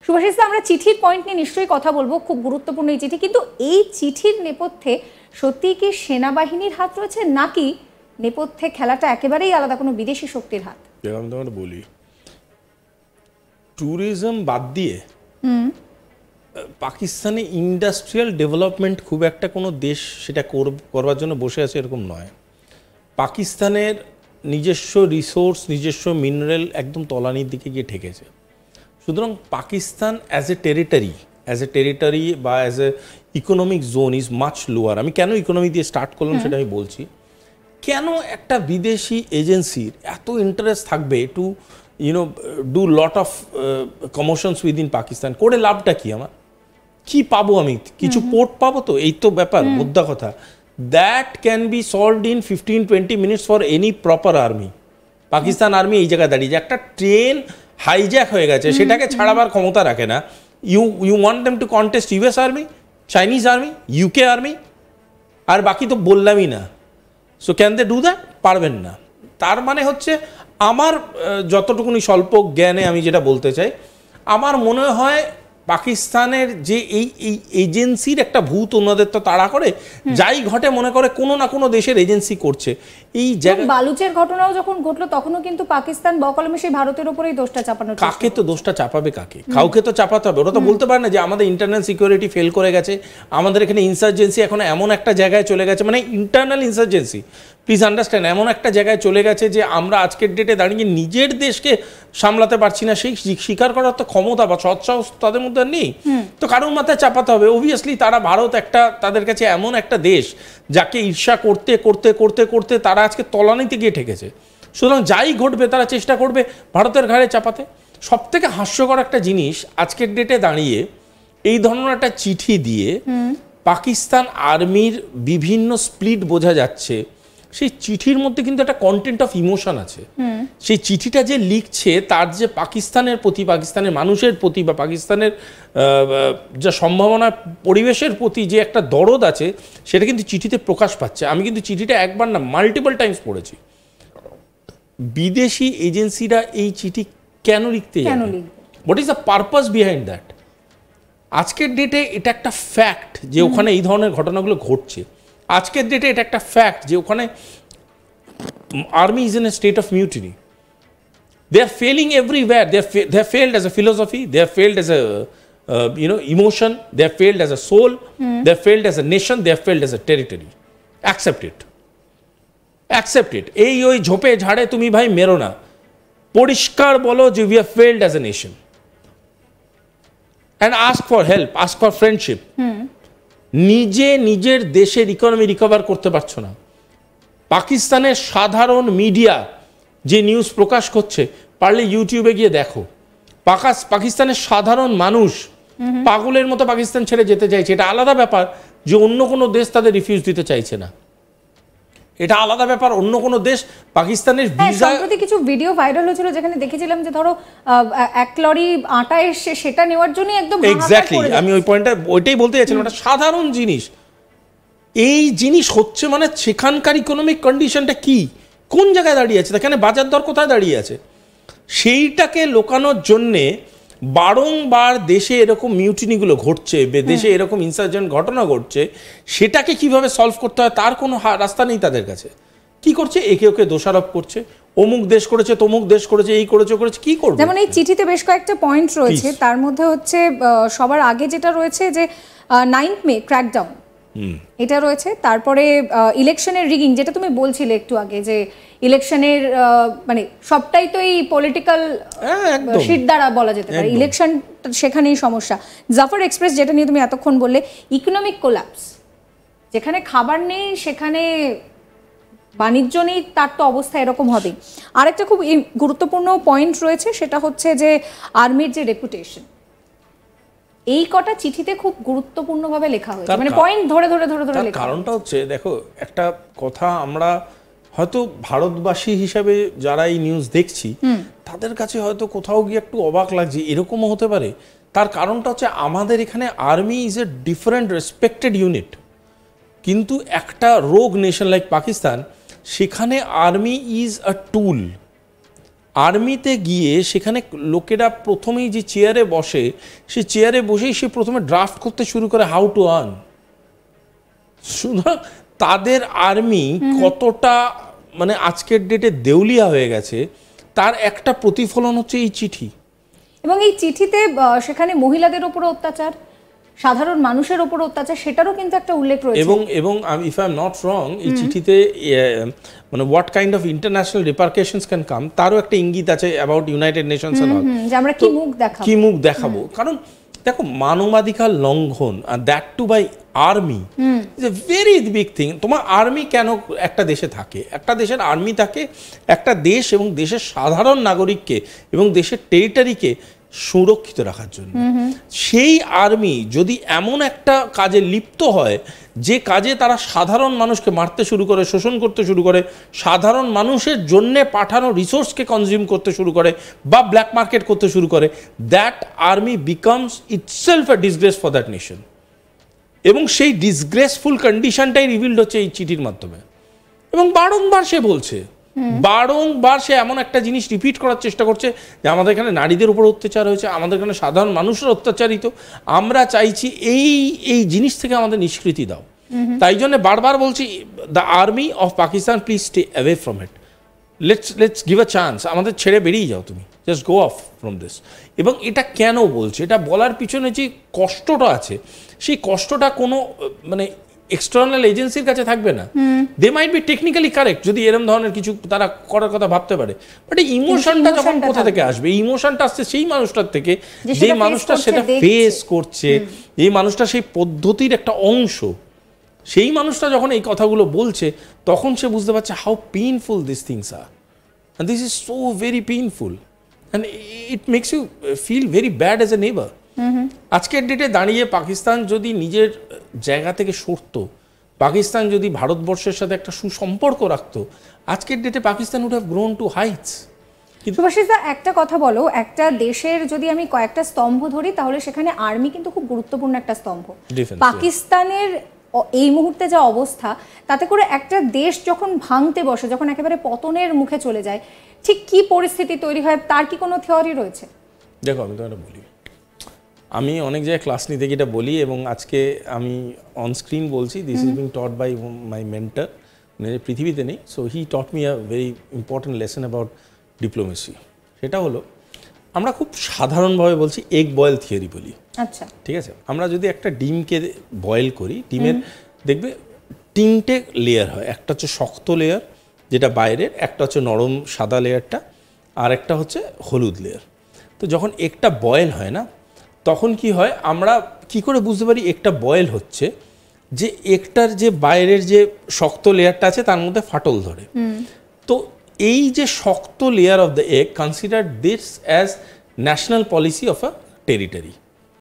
সুভাষিস দা, আমরা চিঠির পয়েন্ট নিয়ে নিশ্চয়ই কথা বলবো, খুব গুরুত্বপূর্ণ এই চিঠি, কিন্তু এই চিঠির নেপথ্যে সত্যি কি সেনাবাহিনীর হাত রয়েছে, নাকি নেপথ্যে খেলাটা একেবারেই আলাদা কোনো বিদেশি শক্তির হাত? আমি তোমাকে বলি, ট্যুরিজম বাদ দিয়ে পাকিস্তানে ইন্ডাস্ট্রিয়াল ডেভেলপমেন্ট খুব একটা কোনো দেশ সেটা করবার জন্য বসে আছে এরকম নয়। পাকিস্তানের নিজস্ব রিসোর্স, নিজস্ব মিনারেল একদম তলানির দিকে গিয়ে ঠেকেছে। সুতরাং পাকিস্তান অ্যাজ এ টেরিটরি বা as a economic zone is much lower. আমি কেন ইকোনমি দিয়ে স্টার্ট করলাম সেটা আমি বলছি। কেন একটা বিদেশি এজেন্সির এত ইন্টারেস্ট থাকবে to do lot of commotions within Pakistan? করে লাভটা কি? আমার কি পাবো? আমি কিছু পোর্ট পাবো তো, এই তো ব্যাপার, মুদ্রা কথা। That can be solved in 15-20 minutes for any proper army. Pakistan army এই জায়গায় দাঁড়িয়ে, যে একটা ট্রেন হাইজ্যাক হয়ে গেছে সেটাকে ছাড়াবার ক্ষমতা রাখে না। You want them to contest US army, Chinese army, UK army, আর বাকি তো বললামই না। So can they do that? পারবেন না। তার মানে হচ্ছে আমার যতটুকুনি স্বল্প জ্ঞানে আমি যেটা বলতে চাই, আমার মনে হয় পাকিস্তানের যে এই এজেন্সির একটা ভূত ওনাদের তো তাড়া করে, যাই ঘটে মনে করে কোনো না কোনো দেশের এজেন্সি করছে। এই জায়গায় বালুচের ঘটনাও যখন ঘটলো তখনও কিন্তু পাকিস্তান বকলমে সেই ভারতের উপরেই দোষটা চাপানো। কাকে তো দোষটা চাপাবে? কাউকে তো চাপাতে হবে। ওরা তো বলতে পারে না যে আমাদের ইন্টারনাল সিকিউরিটি ফেল করে গেছে, আমাদের এখানে ইনসার্জেন্সি এখন এমন একটা জায়গায় চলে গেছে, মানে ইন্টারনাল ইনসার্জেন্সি, প্লিজ আন্ডারস্ট্যান্ড, এমন একটা জায়গায় চলে গেছে যে আমরা আজকের ডেটে দাঁড়িয়ে নিজের দেশকে সামলাতে পারছি না। সেই স্বীকার করার তো ক্ষমতা বা সৎসাহস তাদের মধ্যে নেই। তো কারোর মাথায় চাপাতে হবে। অবভিয়াসলি তারা, ভারত একটা তাদের কাছে এমন একটা দেশ যাকে ঈর্ষা করতে করতে করতে করতে তারা আজকে তলানিতে গিয়ে ঠেকেছে। সুতরাং যাই ঘটবে তারা চেষ্টা করবে ভারতের ঘাড়ে চাপাতে। সব থেকে হাস্যকর একটা জিনিস, আজকের ডেটে দাঁড়িয়ে এই ধরনের একটা চিঠি দিয়ে পাকিস্তান আর্মির বিভিন্ন স্প্লিট বোঝা যাচ্ছে। সেই চিঠির মধ্যে কিন্তু একটা কন্টেন্ট অফ ইমোশন আছে। সেই চিঠিটা যে লিখছে তার যে পাকিস্তানের প্রতি, পাকিস্তানের মানুষের প্রতি বা পাকিস্তানের যা সম্ভাবনা, পরিবেশের প্রতি যে একটা দরদ আছে, সেটা কিন্তু চিঠিতে প্রকাশ পাচ্ছে। আমি কিন্তু চিঠিটা একবার না মাল্টিপল টাইমস পড়েছি। বিদেশি এজেন্সিরা এই চিঠি কেন লিখতে যাবে? What is the purpose behind that? আজকের ডেটে এটা একটা ফ্যাক্ট যে ওখানে এই ধরনের ঘটনাগুলো ঘটছে। আজকের ডেটে এটা একটা ফ্যাক্ট যে ওখানে army is in a state of mutiny. They are failing everywhere. They have failed as a philosophy, they have failed as a emotion, they have failed as a soul, they have failed as a nation, they have failed as a territory. Accept it. এই ওই ঝোপে ঝাড়ে তুমি ভাই মেরো না, পরিষ্কার বলো যে we have failed as a nation and ask for help, ask for friendship. নিজের দেশের ইকোনমি রিকভার করতে পারছো না। পাকিস্তানের সাধারণ মিডিয়া যে নিউজ প্রকাশ করছে, পারলে ইউটিউবে গিয়ে দেখো। পাকিস্তানের সাধারণ মানুষ পাগলের মতো পাকিস্তান ছেড়ে যেতে চাইছে। এটা আলাদা ব্যাপার যে অন্য কোনো দেশ তাদের রিফিউজ দিতে চাইছে না, এটা আলাদা ব্যাপার। অন্য কোনো দেশ পাকিস্তানের ভিসা, সম্প্রতি কিছু ভিডিও ভাইরাল হয়েছিল যেখানে দেখেছিলাম যে ধরো এক লরি আটা এসে সেটা নেওয়ার জন্য একদম এক্স্যাক্টলি, আমি ওইটাই বলতে যাচ্ছিলাম। এটা সাধারণ জিনিস। এই জিনিস হচ্ছে মানে সেখানকার ইকোনমিক কন্ডিশনটা কি, কোন জায়গায় দাঁড়িয়ে আছে, সেখানে বাজার দর কোথায় দাঁড়িয়ে আছে, সেইটাকে লোকানোর জন্যে বারংবার দেশে এরকম মিউটিনিগুলো ঘটছে, দেশে এরকম ইনসার্জেন্ট ঘটনা ঘটছে। সেটাকে কিভাবে সলভ করতে হয় তার কোনো রাস্তা নেই তাদের কাছে। কি করছে? একে ওকে দোষারোপ করছে, অমুক দেশ করেছে, তমুক দেশ করেছে, এই করেছে কি করবে? যেমন এই চিঠিতে বেশ কয়েকটা পয়েন্ট রয়েছে, তার মধ্যে হচ্ছে সবার আগে যেটা রয়েছে যে 9th মে ক্র্যাকডাউন, এটা রয়েছে। তারপরে ইলেকশনের রিগিং, যেটা তুমি বলছিলে একটু আগে, যে ইলেকশনের মানে সবটাই তো এই পলিটিক্যাল শিট দ্বারা বলা যেতে পারে, ইলেকশন সেখানেই সমস্যা। জাফর এক্সপ্রেস, যেটা নিয়ে তুমি এতক্ষণ বললে, ইকোনমিক কোল্যাপস, যেখানে খাবার নেই সেখানে বাণিজ্য নেই, তার তো অবস্থা এরকম হবেই। আরেকটা খুব গুরুত্বপূর্ণ পয়েন্ট রয়েছে, সেটা হচ্ছে যে আর্মির যে রেপুটেশন, এই কটা চিঠিতে খুব গুরুত্বপূর্ণভাবে লেখা হয়েছে, মানে পয়েন্ট ধরে ধরে ধরে ধরে লেখা। কারণটা হচ্ছে, দেখো একটা কথা, আমরা হয়তো ভারতবাসী হিসাবে যারা এই নিউজ দেখছি তাদের কাছে হয়তো কোথাও গিয়ে একটু অবাক লাগছে, এরকমও হতে পারে। তার কারণটা হচ্ছে আমাদের এখানে army is a different respected unit, কিন্তু একটা রোগ নেশন লাইক পাকিস্তান, সেখানে আর্মি ইজ আ টুল। আর্মিতে গিয়ে সেখানে লোকেরা প্রথমেই যে চেয়ারে বসে, সে চেয়ারে বসেই সে প্রথমে ড্রাফট করতে শুরু করে হাউ টু আর্ন। সুতরাং তাদের আর্মি কতটা মানে আজকের ডেটে দেউলিয়া হয়ে গেছে তার একটা প্রতিফলন হচ্ছে এই চিঠি। এবং এই চিঠিতে সেখানে মহিলাদের উপর অত্যাচার, সাধারণ মানুষের উপর অত্যাচার, সেটারও কিন্তু একটা উল্লেখ রয়েছে। এবং if I am not wrong, এই চিঠিতে মানে what kind of international repercussions can come তারও একটা ইঙ্গিত আছে about United Nations and all, যে আমরা কি মুখ দেখাবো। কারণ দেখো মানবাধিকার লঙ্ঘন, আর that too by army, is a very big thing. তোমার আর্মি কেন একটা দেশে থাকে? একটা দেশের আর্মি থাকে একটা দেশ এবং দেশের সাধারণ নাগরিককে এবং দেশের টেরিটরিকে সুরক্ষিত রাখার জন্য। সেই আর্মি যদি এমন একটা কাজে লিপ্ত হয় যে কাজে তারা সাধারণ মানুষকে মারতে শুরু করে, শোষণ করতে শুরু করে, সাধারণ মানুষের জন্যে পাঠানো রিসোর্সকে কনজিউম করতে শুরু করে বা ব্ল্যাক মার্কেট করতে শুরু করে, that army becomes itself a disgrace for that nation. এবং সেই ডিসগ্রেসফুল কন্ডিশনটাই রিভিলড হচ্ছে এই চিঠির মাধ্যমে। এবং বারংবার সে বলছে, বারংবার সে এমন একটা জিনিস রিপিট করার চেষ্টা করছে যে আমাদের এখানে নারীদের উপর অত্যাচার হয়েছে, আমাদের এখানে সাধারণ মানুষের অত্যাচারিত, আমরা চাইছি এই জিনিস থেকে আমাদের নিষ্কৃতি দাও। তাই জন্য বারবার বলছি, the army of Pakistan please stay away from it, let's give a chance, আমাদের ছেড়ে বেরিয়ে যাও তুমি, just go of from this. এবং এটা কেন বলছে? এটা বলার পিছনে যে কষ্টটা আছে, সেই কষ্টটা কোনো মানে এক্সটার্নাল এজেন্সির কাছে থাকবে না। দে মাইট বি টেকনিক্যালি কারেক্ট যদি এরকম ধরনের কিছু তারা করার কথা ভাবতে পারে, বাট এই ইমোশনটা যখন কোথা থেকে আসবে? এই ইমোশনটা আসছে সেই মানুষটার থেকে যে মানুষটা সেটা ফেস করছে, এই মানুষটা সেই পদ্ধতির একটা অংশ। সেই মানুষটা যখন এই কথাগুলো বলছে তখন সে বুঝতে পারছে how painful this things are, and this is so very painful and it makes you feel very bad as a neighbor. আজকের ডেটে দাঁড়িয়ে পাকিস্তান যদি নিজের জায়গা থেকে সরতো, পাকিস্তান যদি ভারতবর্ষের সাথে একটা সুসম্পর্ক রাখতো, আজকের ডেটে Pakistan would have grown to heights. Subhashis দা, একটা কথা বলো, একটা দেশের যদি আমি কয়েকটা স্তম্ভ ধরি তাহলে সেখানে আর্মি কিন্তু খুব গুরুত্বপূর্ণ একটা স্তম্ভ। পাকিস্তানের এই মুহূর্তে যা অবস্থা, তাতে করে একটা দেশ যখন ভাঙতে বসে, যখন একেবারে পতনের মুখে চলে যায়, ঠিক কি পরিস্থিতি তৈরি হয় তার কি কোনো থিওরি রয়েছে? দেখো আমি তোমাকে বলি, আমি অনেক জায়গায় ক্লাস নিতে গিয়ে এটা বলি এবং আজকে আমি অন স্ক্রিন বলছি, this is being taught by my mentor, পৃথিবীতে নেই। So he taught me a very important lesson about diplomacy. সেটা হলো, আমরা খুব সাধারণভাবে বলছি এগ বয়েল থিওরি বলি। আচ্ছা, ঠিক আছে? আমরা যদি একটা ডিমকে বয়েল করি, ডিমের দেখবে তিনটে লেয়ার হয়। একটা হচ্ছে শক্ত লেয়ার যেটা বাইরের, একটা হচ্ছে নরম সাদা লেয়ারটা, আর একটা হচ্ছে হলুদ লেয়ার। তো যখন একটা বয়েল হয় না, তখন কি হয়, আমরা কি করে বুঝতে পারি একটা বয়েল হচ্ছে? যে একটার যে বাইরের যে শক্ত লেয়ারটা আছে তার মধ্যে ফাটল ধরে। তো এই যে শক্ত layer of the egg, consider this as national policy of a territory.